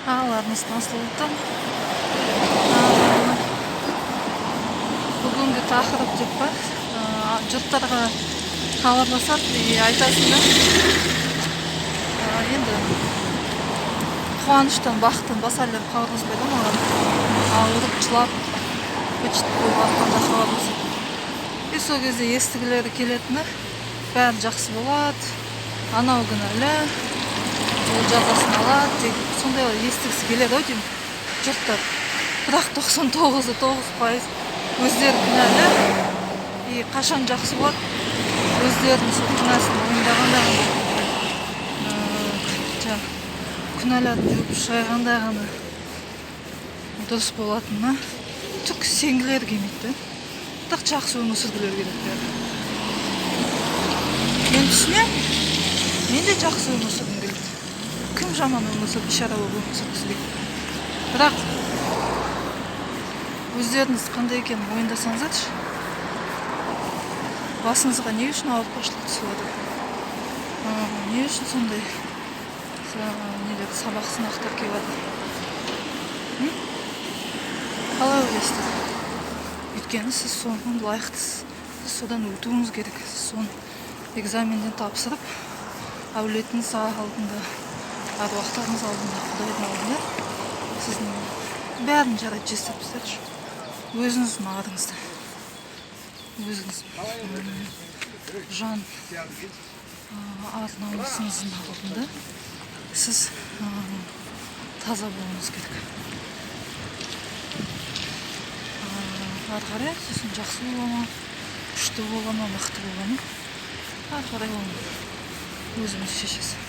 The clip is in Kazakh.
Ağlarınız nasıldı? Бүгінгі тақырып деп па, жұрттарға хабарласат айтасыңдар. Енді қуаныштан, бақыттан басалар хабарласпайды маған. Ауырып, жылап, көчіп болғанда хабарласат. Сол кезде естігілері келетіні, бәрі жақсы болады, анау күнәлі, ол жазасын алады деп, сондай естігісі келеді ау деймін жұрттар. Бірақ 99% өздері кінәлі, қашан жақсы болады, өздерінің сол күнәсін мойындағанда ғана күнәларын жуып шайғанда ғана дұрыс болатынына түк сенгілер келмейді. Бірақ жақсы өмір сүргілер келеді. Мен түсінемін, мен де жақсы өмір сүргім келеді. Кім жаман өмір сүріп, бейшара болып өмір сүргісі келеді. Бірақ өздеріңіз қандай екенін мойындасаңыздаршы, басыңызға не үшін ауыртпашылық түсіп жатыр? Не үшін сондай сабақ сынақтар келіп жатыр? Қалай ойлайсыздар? Өйткені сіз соған лайықтысыз. Сіз содан өтуіңіз керек. Сіз соны экзаменден тапсырып, әулетіңіз алдында, аруақтарыңыз алдында, Құдайдың алдында сіздің бәрін жарайды жестіріпсіздерші. Өзіңіздің арыңызда, өзіңіз жан ар-намысыңыздың алдында сіз таза болуыңыз керек. Ары қарай сосын жақсы бола ма, күшті бола ма, мықты бола ма, ары қарай оны өзіңіз шешесіз.